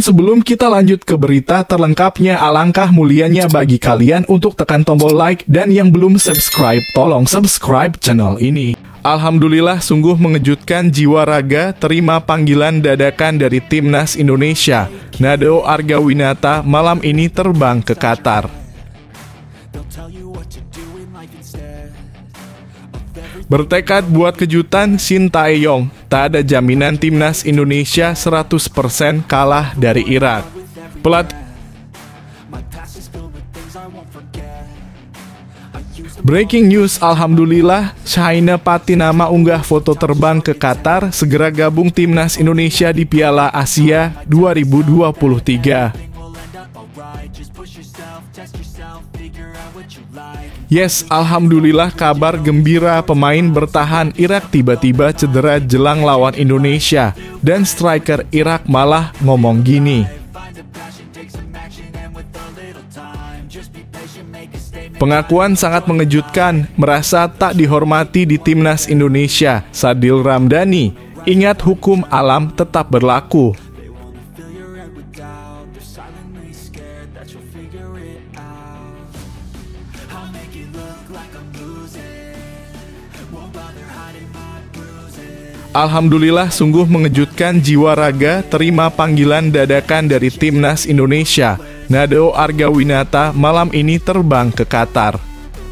sebelum kita lanjut ke berita terlengkapnya, alangkah mulianya bagi kalian untuk tekan tombol like, dan yang belum subscribe, tolong subscribe channel ini. Alhamdulillah, sungguh mengejutkan jiwa raga terima panggilan dadakan dari Timnas Indonesia. Nadeo Argawinata malam ini terbang ke Qatar. Bertekad buat kejutan, Shin Tae-yong, tak ada jaminan Timnas Indonesia 100% kalah dari Irak. Breaking news, alhamdulillah, Shaina Patinama unggah foto terbang ke Qatar, segera gabung Timnas Indonesia di Piala Asia 2023. Yes, alhamdulillah, kabar gembira, pemain bertahan Irak tiba-tiba cedera jelang lawan Indonesia, dan striker Irak malah ngomong gini. Pengakuan sangat mengejutkan, merasa tak dihormati di Timnas Indonesia. Sadil Ramdhani, ingat hukum alam tetap berlaku. Alhamdulillah, sungguh mengejutkan jiwa raga terima panggilan dadakan dari Timnas Indonesia. Nadeo Argawinata malam ini terbang ke Qatar.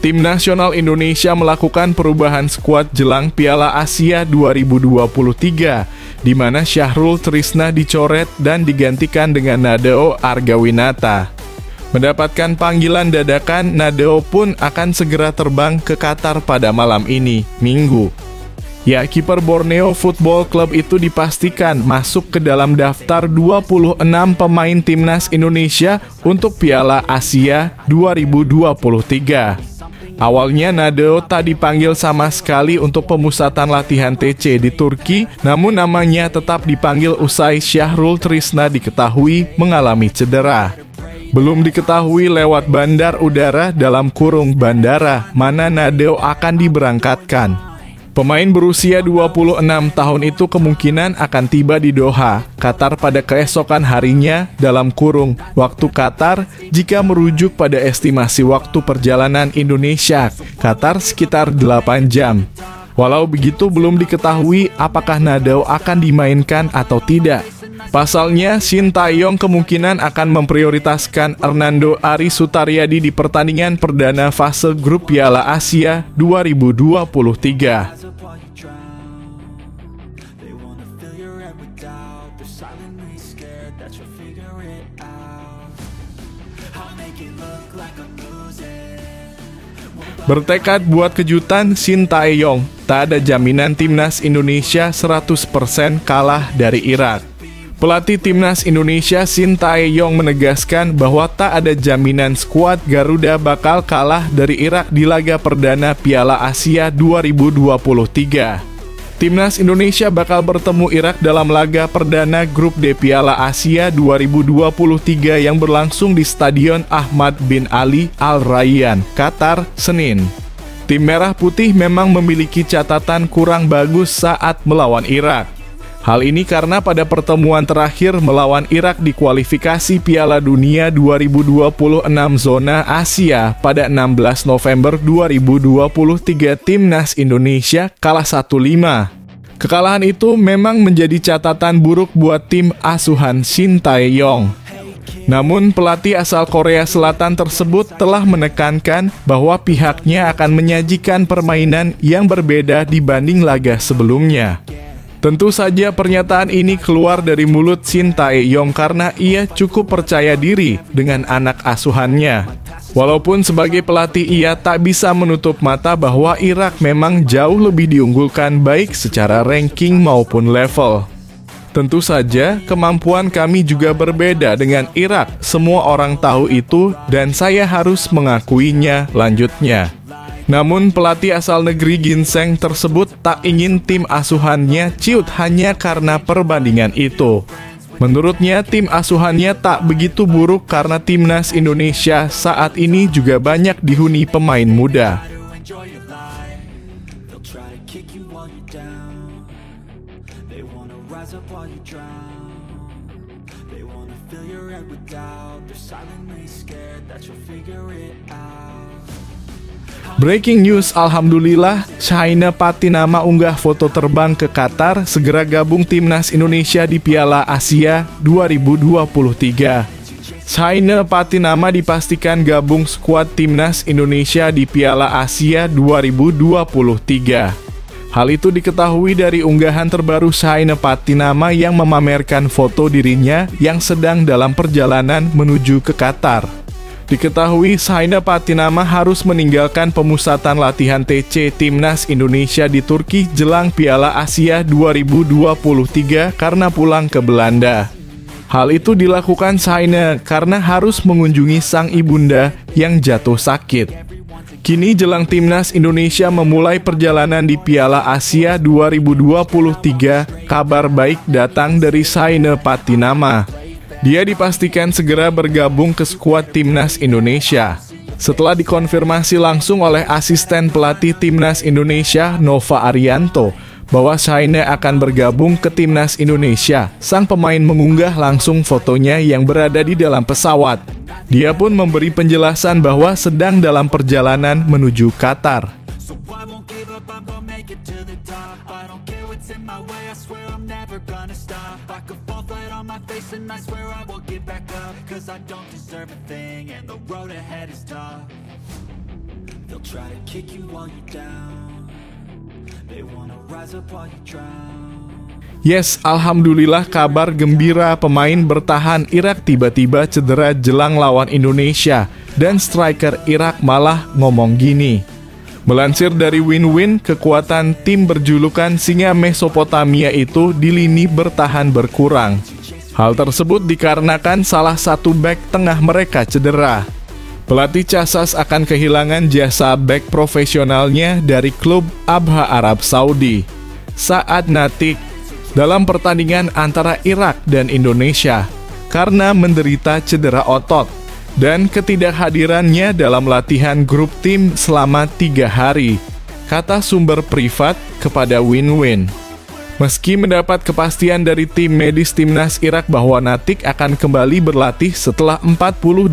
Tim nasional Indonesia melakukan perubahan skuad jelang Piala Asia 2023, di mana Syahrul Trisna dicoret dan digantikan dengan Nadeo Argawinata. Mendapatkan panggilan dadakan, Nadeo pun akan segera terbang ke Qatar pada malam ini, Minggu. Ya, kiper Borneo Football Club itu dipastikan masuk ke dalam daftar 26 pemain Timnas Indonesia untuk Piala Asia 2023. Awalnya Nadeo tak dipanggil sama sekali untuk pemusatan latihan TC di Turki, namun namanya tetap dipanggil usai Syahrul Trisna diketahui mengalami cedera. Belum diketahui lewat bandar udara (bandara) mana Nadeo akan diberangkatkan. Pemain berusia 26 tahun itu kemungkinan akan tiba di Doha, Qatar pada keesokan harinya (waktu Qatar) jika merujuk pada estimasi waktu perjalanan Indonesia, Qatar sekitar 8 jam. Walau begitu, belum diketahui apakah Nadeo akan dimainkan atau tidak. Pasalnya, Shin Tae-yong kemungkinan akan memprioritaskan Hernando Ari Sutaryadi di pertandingan perdana fase grup Piala Asia 2023. Bertekad buat kejutan, Shin Tae-yong, tak ada jaminan Timnas Indonesia 100% kalah dari Irak. Pelatih Timnas Indonesia Shin Tae-yong menegaskan bahwa tak ada jaminan skuad Garuda bakal kalah dari Irak di laga perdana Piala Asia 2023. Timnas Indonesia bakal bertemu Irak dalam laga perdana grup D Piala Asia 2023 yang berlangsung di Stadion Ahmad bin Ali Al Rayyan, Qatar, Senin. Tim Merah Putih memang memiliki catatan kurang bagus saat melawan Irak. Hal ini karena pada pertemuan terakhir melawan Irak di kualifikasi Piala Dunia 2026 zona Asia pada 16 November 2023, Timnas Indonesia kalah 1-5. Kekalahan itu memang menjadi catatan buruk buat tim asuhan Shin Tae-yong. Namun pelatih asal Korea Selatan tersebut telah menekankan bahwa pihaknya akan menyajikan permainan yang berbeda dibanding laga sebelumnya. Tentu saja pernyataan ini keluar dari mulut Shin Tae-yong karena ia cukup percaya diri dengan anak asuhannya. Walaupun sebagai pelatih ia tak bisa menutup mata bahwa Irak memang jauh lebih diunggulkan baik secara ranking maupun level. Tentu saja kemampuan kami juga berbeda dengan Irak, semua orang tahu itu dan saya harus mengakuinya, lanjutnya. Namun pelatih asal negeri ginseng tersebut tak ingin tim asuhannya ciut hanya karena perbandingan itu. Menurutnya tim asuhannya tak begitu buruk karena Timnas Indonesia saat ini juga banyak dihuni pemain muda. fill your head with doubt. They're silently scared that you'll figure it out. Breaking news, alhamdulillah, Shaina Patinama unggah foto terbang ke Qatar, segera gabung timnas Indonesia di Piala Asia 2023. Shaina Patinama dipastikan gabung skuad timnas Indonesia di Piala Asia 2023. Hal itu diketahui dari unggahan terbaru Shaina Patinama yang memamerkan foto dirinya yang sedang dalam perjalanan menuju ke Qatar. Diketahui Shaina Patinama harus meninggalkan pemusatan latihan TC Timnas Indonesia di Turki jelang Piala Asia 2023 karena pulang ke Belanda. Hal itu dilakukan Shaina karena harus mengunjungi sang ibunda yang jatuh sakit. Kini jelang Timnas Indonesia memulai perjalanan di Piala Asia 2023, kabar baik datang dari Shaina Patinama. Dia dipastikan segera bergabung ke skuad Timnas Indonesia. Setelah dikonfirmasi langsung oleh asisten pelatih Timnas Indonesia, Nova Arianto, bahwa Shaina akan bergabung ke Timnas Indonesia, sang pemain mengunggah langsung fotonya yang berada di dalam pesawat. Dia pun memberi penjelasan bahwa sedang dalam perjalanan menuju Qatar. So I won't give up, I'm gonna make it to the top. I don't care what's in my way, I swear I'm never gonna stop. I could fall flat on my face and I swear I will get back up. Cause I don't deserve a thing and the road ahead is tough. They'll try to kick you while you're down. They wanna rise up while you drown. Yes, alhamdulillah kabar gembira, pemain bertahan Irak tiba-tiba cedera jelang lawan Indonesia. Dan striker Irak malah ngomong gini. Melansir dari Win-Win, kekuatan tim berjulukan Singa Mesopotamia itu di lini bertahan berkurang. Hal tersebut dikarenakan salah satu bek tengah mereka cedera. Pelatih Casas akan kehilangan jasa bek profesionalnya dari klub Abha Arab Saudi, Saad Natik, dalam pertandingan antara Irak dan Indonesia karena menderita cedera otot dan ketidakhadirannya dalam latihan grup tim selama 3 hari, kata sumber privat kepada Win-Win. Meski mendapat kepastian dari tim medis timnas Irak bahwa Natik akan kembali berlatih setelah 48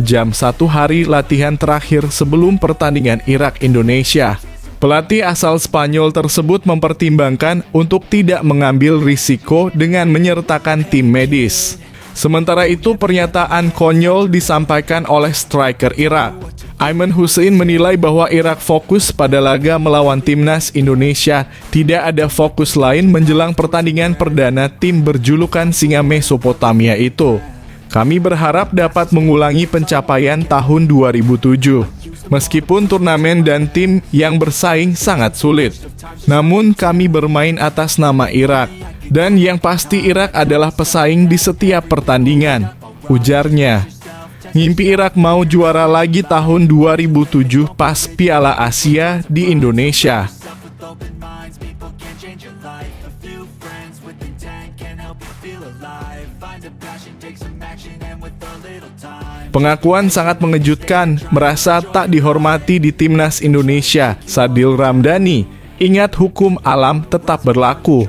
jam 1 hari latihan terakhir sebelum pertandingan Irak-Indonesia. Pelatih asal Spanyol tersebut mempertimbangkan untuk tidak mengambil risiko dengan menyertakan tim medis. Sementara itu, pernyataan konyol disampaikan oleh striker Irak. Ayman Hussein menilai bahwa Irak fokus pada laga melawan timnas Indonesia, tidak ada fokus lain menjelang pertandingan perdana tim berjulukan Singa Mesopotamia itu. Kami berharap dapat mengulangi pencapaian tahun 2007. Meskipun turnamen dan tim yang bersaing sangat sulit, namun kami bermain atas nama Irak. Dan yang pasti Irak adalah pesaing di setiap pertandingan, ujarnya. Mimpi Irak mau juara lagi tahun 2007 pas Piala Asia di Indonesia. Pengakuan sangat mengejutkan, merasa tak dihormati di timnas Indonesia. Sadil Ramdhani, ingat hukum alam tetap berlaku.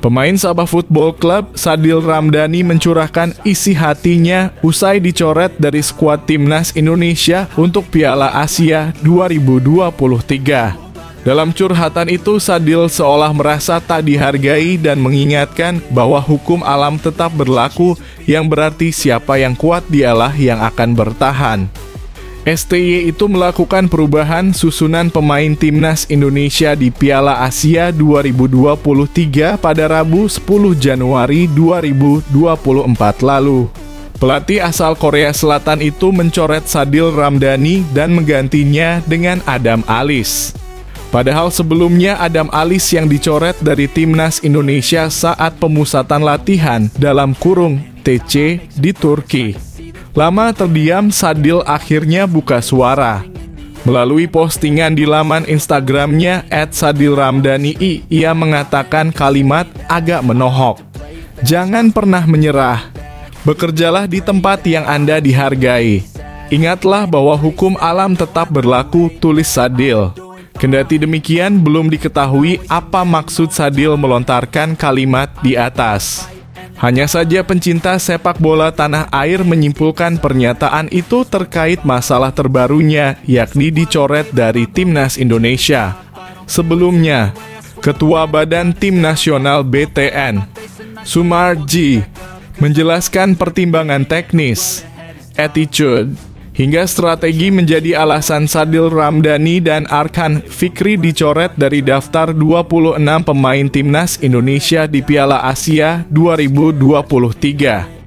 Pemain Sabah Football Club, Sadil Ramdhani mencurahkan isi hatinya usai dicoret dari skuad timnas Indonesia untuk Piala Asia 2023. Dalam curhatan itu, Sadil seolah merasa tak dihargai dan mengingatkan bahwa hukum alam tetap berlaku, yang berarti siapa yang kuat dialah yang akan bertahan. STY itu melakukan perubahan susunan pemain timnas Indonesia di Piala Asia 2023 pada Rabu 10 Januari 2024 lalu. Pelatih asal Korea Selatan itu mencoret Sadil Ramdhani dan menggantinya dengan Adam Alis. Padahal sebelumnya Adam Alis yang dicoret dari timnas Indonesia saat pemusatan latihan dalam kurung TC di Turki. Lama terdiam, Sadil akhirnya buka suara. Melalui postingan di laman Instagramnya @sadilramdhani, ia mengatakan kalimat agak menohok. Jangan pernah menyerah. Bekerjalah di tempat yang Anda dihargai. Ingatlah bahwa hukum alam tetap berlaku, tulis Sadil. Kendati demikian, belum diketahui apa maksud Sadil melontarkan kalimat di atas. Hanya saja pencinta sepak bola tanah air menyimpulkan pernyataan itu terkait masalah terbarunya, yakni dicoret dari Timnas Indonesia. Sebelumnya, Ketua Badan Tim Nasional BTN, Sumarji, menjelaskan pertimbangan teknis, attitude, hingga strategi menjadi alasan Sadil Ramdhani dan Arkan Fikri dicoret dari daftar 26 pemain Timnas Indonesia di Piala Asia 2023.